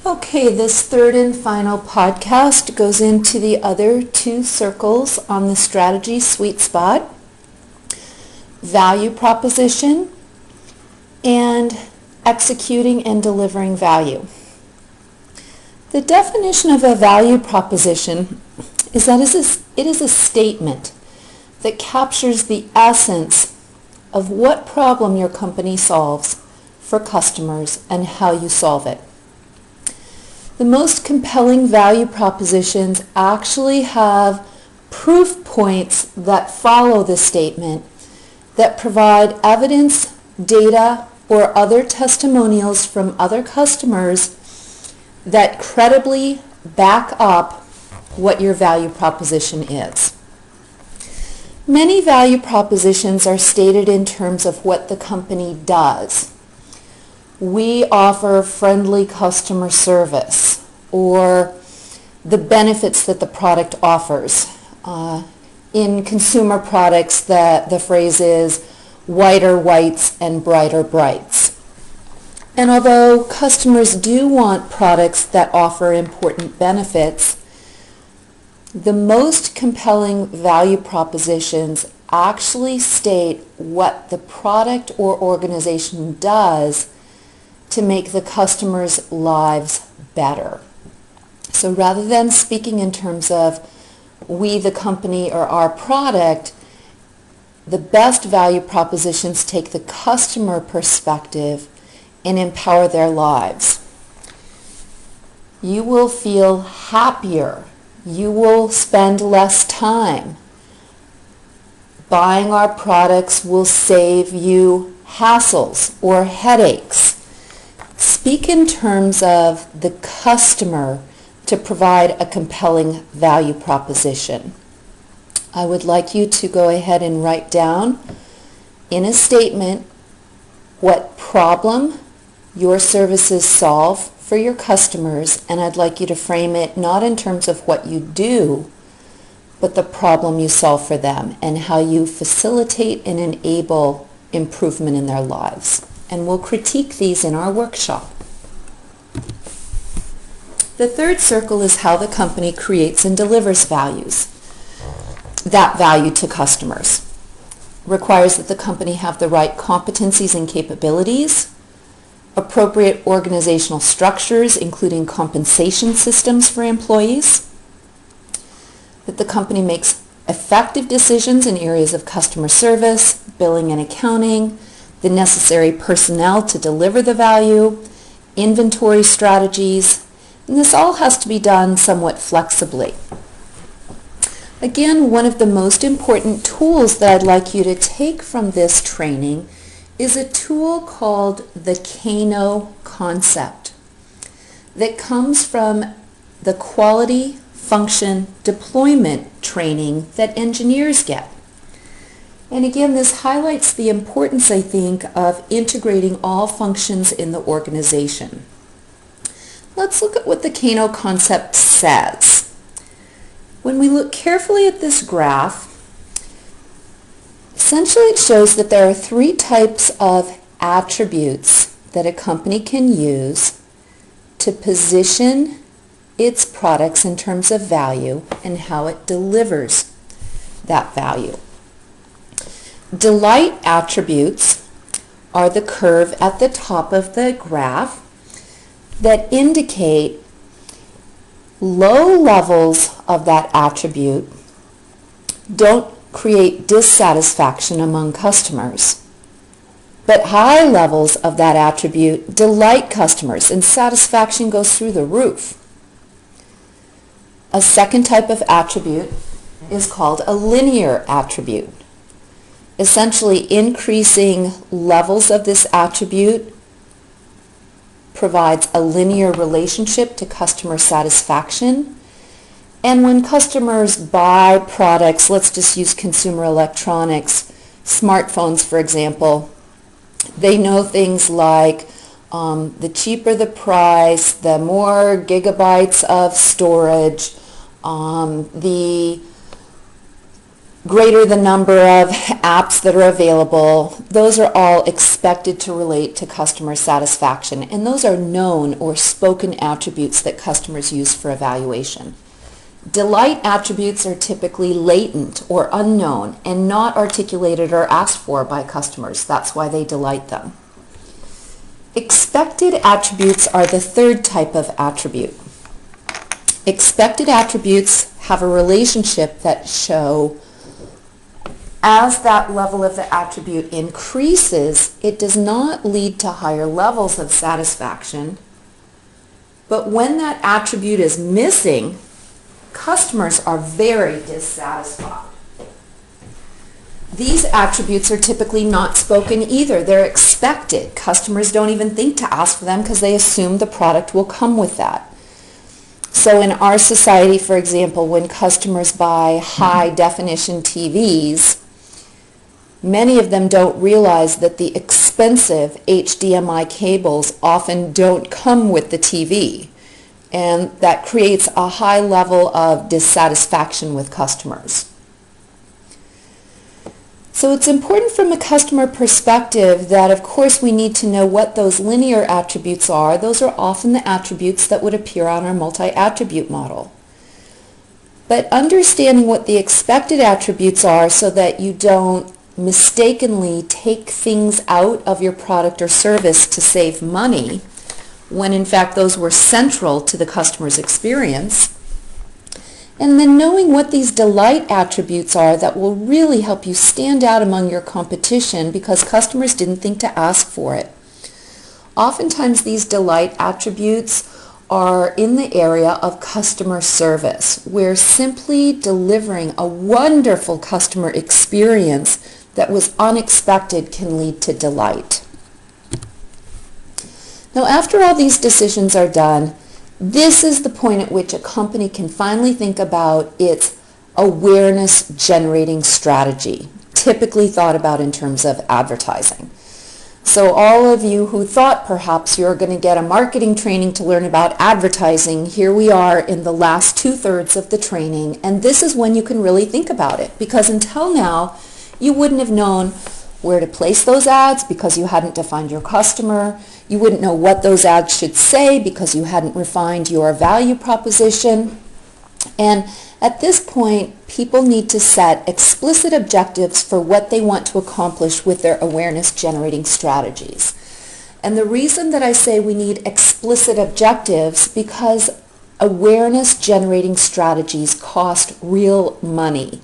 Okay, this third and final podcast goes into the other two circles on the strategy sweet spot: value proposition and executing and delivering value. The definition of a value proposition is that it is a statement that captures the essence of what problem your company solves for customers and how you solve it. The most compelling value propositions actually have proof points that follow the statement that provide evidence, data, or other testimonials from other customers that credibly back up what your value proposition is. Many value propositions are stated in terms of what the company does. We offer friendly customer service, or the benefits that the product offers. In consumer products, the phrase is whiter whites and brighter brights. And although customers do want products that offer important benefits, the most compelling value propositions actually state what the product or organization does to make the customer's lives better. So rather than speaking in terms of we, the company, or our product, the best value propositions take the customer perspective and empower their lives. You will feel happier. You will spend less time. Buying our products will save you hassles or headaches. Speak in terms of the customer to provide a compelling value proposition. I would like you to go ahead and write down in a statement what problem your services solve for your customers, and I'd like you to frame it not in terms of what you do, but the problem you solve for them and how you facilitate and enable improvement in their lives. And we'll critique these in our workshop. The third circle is how the company creates and delivers that value to customers. Requires that the company have the right competencies and capabilities, appropriate organizational structures, including compensation systems for employees, that the company makes effective decisions in areas of customer service, billing and accounting, the necessary personnel to deliver the value, inventory strategies, and this all has to be done somewhat flexibly. Again, one of the most important tools that I'd like you to take from this training is a tool called the Kano Concept that comes from the quality function deployment training that engineers get. And again, this highlights the importance, I think, of integrating all functions in the organization. Let's look at what the Kano Concept says. When we look carefully at this graph, essentially it shows that there are three types of attributes that a company can use to position its products in terms of value and how it delivers that value. Delight attributes are the curve at the top of the graph that indicate low levels of that attribute don't create dissatisfaction among customers, but high levels of that attribute delight customers and satisfaction goes through the roof. A second type of attribute is called a linear attribute. Essentially, increasing levels of this attribute provides a linear relationship to customer satisfaction. And when customers buy products, let's just use consumer electronics, smartphones for example, they know things like the cheaper the price, the more gigabytes of storage, the greater the number of apps that are available. Those are all expected to relate to customer satisfaction, and those are known or spoken attributes that customers use for evaluation. Delight attributes are typically latent or unknown and not articulated or asked for by customers. That's why they delight them. Expected attributes are the third type of attribute. Expected attributes have a relationship that show as that level of the attribute increases, it does not lead to higher levels of satisfaction, but when that attribute is missing, customers are very dissatisfied. These attributes are typically not spoken either. They're expected. Customers don't even think to ask for them because they assume the product will come with that. So in our society, for example, when customers buy high-definition TVs, many of them don't realize that the expensive HDMI cables often don't come with the TV, and that creates a high level of dissatisfaction with customers. So it's important from a customer perspective that, of course, we need to know what those linear attributes are. Those are often the attributes that would appear on our multi-attribute model. But understanding what the expected attributes are so that you don't mistakenly take things out of your product or service to save money, when in fact those were central to the customer's experience. And then knowing what these delight attributes are that will really help you stand out among your competition because customers didn't think to ask for it. Oftentimes these delight attributes are in the area of customer service, where simply delivering a wonderful customer experience that was unexpected can lead to delight. Now, after all these decisions are done, this is the point at which a company can finally think about its awareness generating strategy, typically thought about in terms of advertising. So all of you who thought perhaps you're going to get a marketing training to learn about advertising, here we are in the last 2/3 of the training, and this is when you can really think about it, because until now you wouldn't have known where to place those ads because you hadn't defined your customer. You wouldn't know what those ads should say because you hadn't refined your value proposition. And at this point, people need to set explicit objectives for what they want to accomplish with their awareness generating strategies. And the reason that I say we need explicit objectives, because awareness generating strategies cost real money.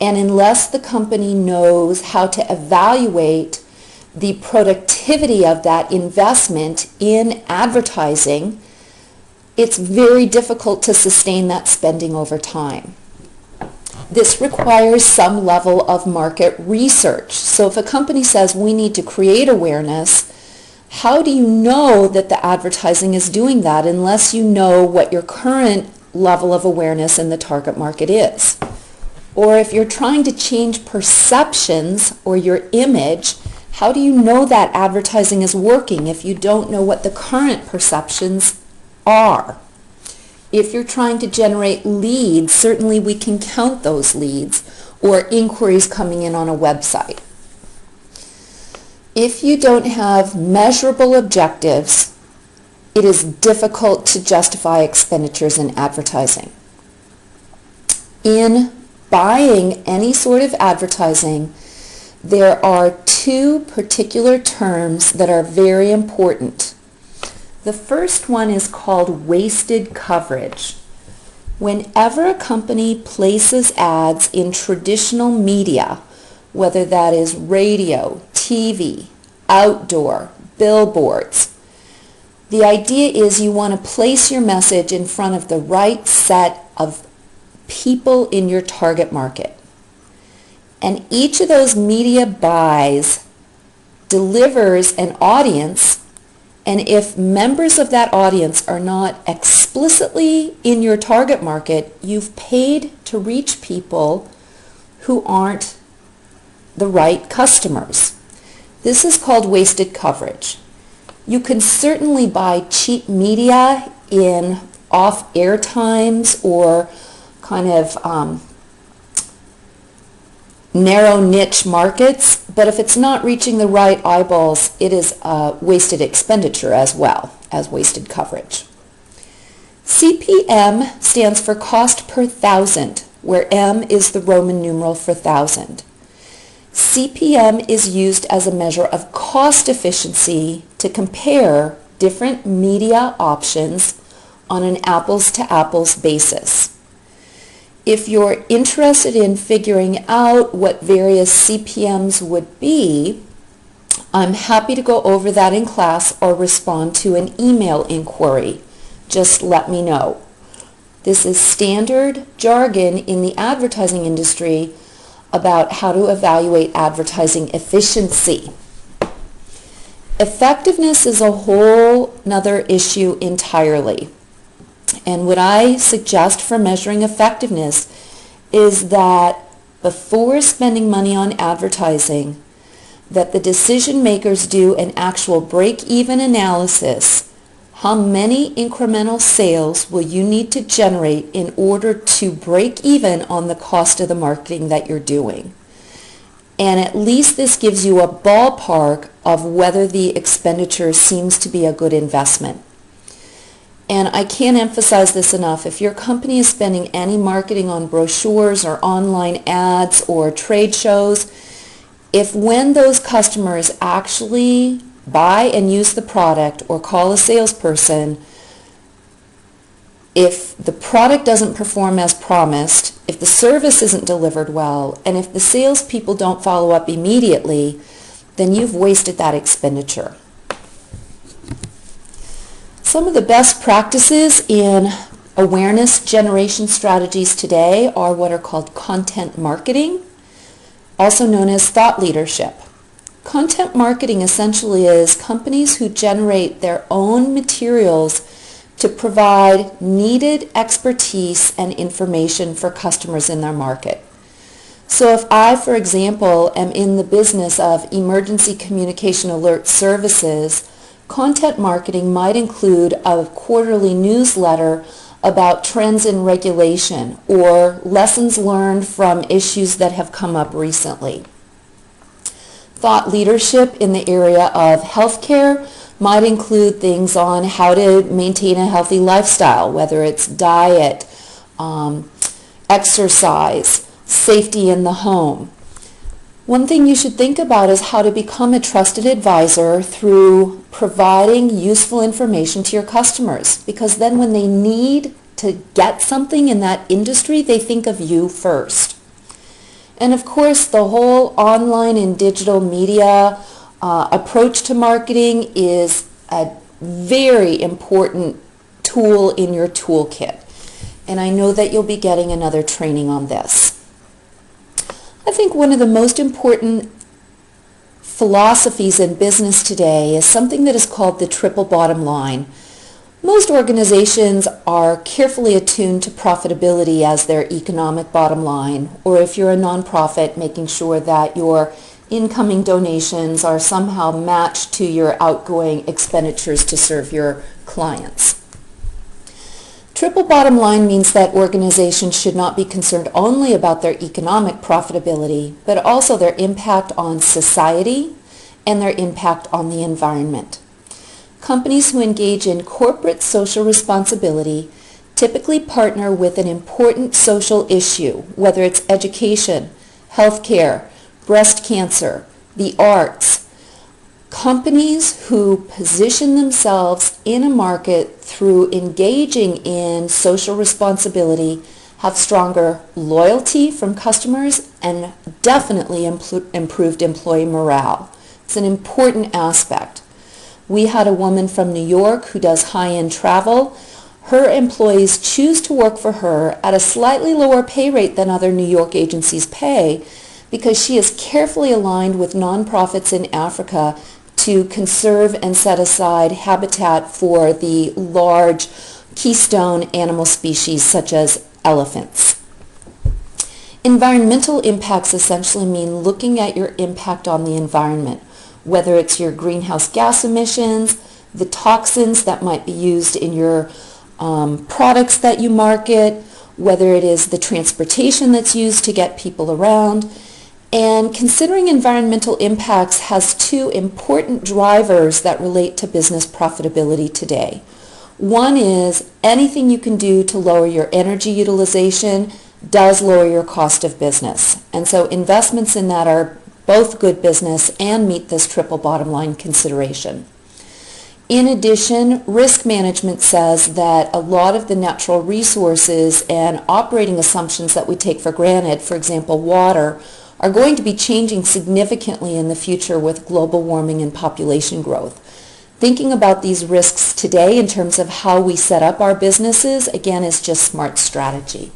And unless the company knows how to evaluate the productivity of that investment in advertising, it's very difficult to sustain that spending over time. This requires some level of market research. So if a company says we need to create awareness, how do you know that the advertising is doing that unless you know what your current level of awareness in the target market is? Or if you're trying to change perceptions or your image, how do you know that advertising is working if you don't know what the current perceptions are? If you're trying to generate leads, certainly we can count those leads or inquiries coming in on a website. If you don't have measurable objectives, it is difficult to justify expenditures in advertising. In buying any sort of advertising, there are two particular terms that are very important. The first one is called wasted coverage. Whenever a company places ads in traditional media, whether that is radio, TV, outdoor, billboards, the idea is you want to place your message in front of the right set of people in your target market. And each of those media buys delivers an audience, and if members of that audience are not explicitly in your target market, you've paid to reach people who aren't the right customers. This is called wasted coverage. You can certainly buy cheap media in off-air times or kind of narrow niche markets, but if it's not reaching the right eyeballs, it is wasted expenditure as well as wasted coverage. CPM stands for cost per thousand, where M is the Roman numeral for thousand. CPM is used as a measure of cost efficiency to compare different media options on an apples-to-apples basis. If you're interested in figuring out what various CPMs would be, I'm happy to go over that in class or respond to an email inquiry. Just let me know. This is standard jargon in the advertising industry about how to evaluate advertising efficiency. Effectiveness is a whole nother issue entirely. And what I suggest for measuring effectiveness is that before spending money on advertising, that the decision makers do an actual break-even analysis. How many incremental sales will you need to generate in order to break even on the cost of the marketing that you're doing? And at least this gives you a ballpark of whether the expenditure seems to be a good investment. And I can't emphasize this enough. If your company is spending any marketing on brochures or online ads or trade shows, if when those customers actually buy and use the product or call a salesperson, if the product doesn't perform as promised, if the service isn't delivered well, and if the salespeople don't follow up immediately, then you've wasted that expenditure. Some of the best practices in awareness generation strategies today are what are called content marketing, also known as thought leadership. Content marketing essentially is companies who generate their own materials to provide needed expertise and information for customers in their market. So if I, for example, am in the business of emergency communication alert services, content marketing might include a quarterly newsletter about trends in regulation or lessons learned from issues that have come up recently. Thought leadership in the area of healthcare might include things on how to maintain a healthy lifestyle, whether it's diet, exercise, safety in the home. One thing you should think about is how to become a trusted advisor through providing useful information to your customers, because then when they need to get something in that industry, they think of you first. And of course, the whole online and digital media approach to marketing is a very important tool in your toolkit. And I know that you'll be getting another training on this. I think one of the most important philosophies in business today is something that is called the triple bottom line. Most organizations are carefully attuned to profitability as their economic bottom line, or if you're a nonprofit, making sure that your incoming donations are somehow matched to your outgoing expenditures to serve your clients. Triple bottom line means that organizations should not be concerned only about their economic profitability, but also their impact on society and their impact on the environment. Companies who engage in corporate social responsibility typically partner with an important social issue, whether it's education, healthcare, breast cancer, the arts. Companies who position themselves in a market through engaging in social responsibility have stronger loyalty from customers and definitely improved employee morale. It's an important aspect. We had a woman from New York who does high-end travel. Her employees choose to work for her at a slightly lower pay rate than other New York agencies pay because she is carefully aligned with nonprofits in Africa to conserve and set aside habitat for the large keystone animal species such as elephants. Environmental impacts essentially mean looking at your impact on the environment, whether it's your greenhouse gas emissions, the toxins that might be used in your products that you market, whether it is the transportation that's used to get people around. And considering environmental impacts has two important drivers that relate to business profitability today. One is anything you can do to lower your energy utilization does lower your cost of business. And so investments in that are both good business and meet this triple bottom line consideration. In addition, risk management says that a lot of the natural resources and operating assumptions that we take for granted, for example water, are going to be changing significantly in the future with global warming and population growth. Thinking about these risks today in terms of how we set up our businesses, again, is just smart strategy.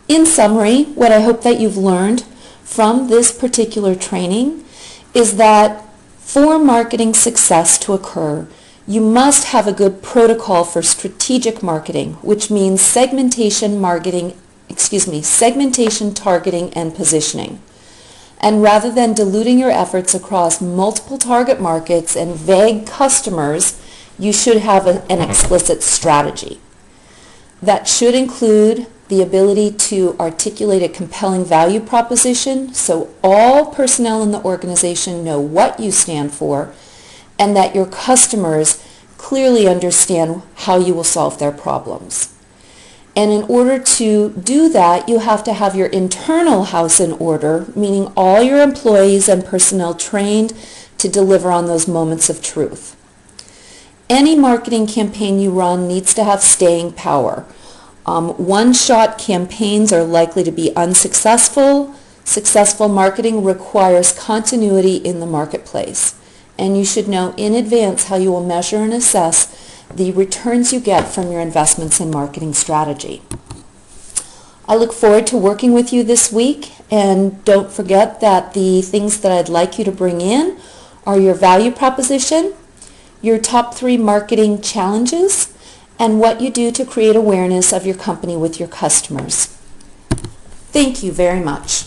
In summary, what I hope that you've learned from this particular training is that for marketing success to occur, you must have a good protocol for strategic marketing, which means segmentation, targeting, and positioning. And rather than diluting your efforts across multiple target markets and vague customers, you should have an explicit strategy. That should include the ability to articulate a compelling value proposition so all personnel in the organization know what you stand for and that your customers clearly understand how you will solve their problems. And in order to do that, you have to have your internal house in order, meaning all your employees and personnel trained to deliver on those moments of truth. Any marketing campaign you run needs to have staying power. One-shot campaigns are likely to be unsuccessful. Successful marketing requires continuity in the marketplace. And you should know in advance how you will measure and assess the returns you get from your investments in marketing strategy. I look forward to working with you this week, and don't forget that the things that I'd like you to bring in are your value proposition, your top 3 marketing challenges, and what you do to create awareness of your company with your customers. Thank you very much.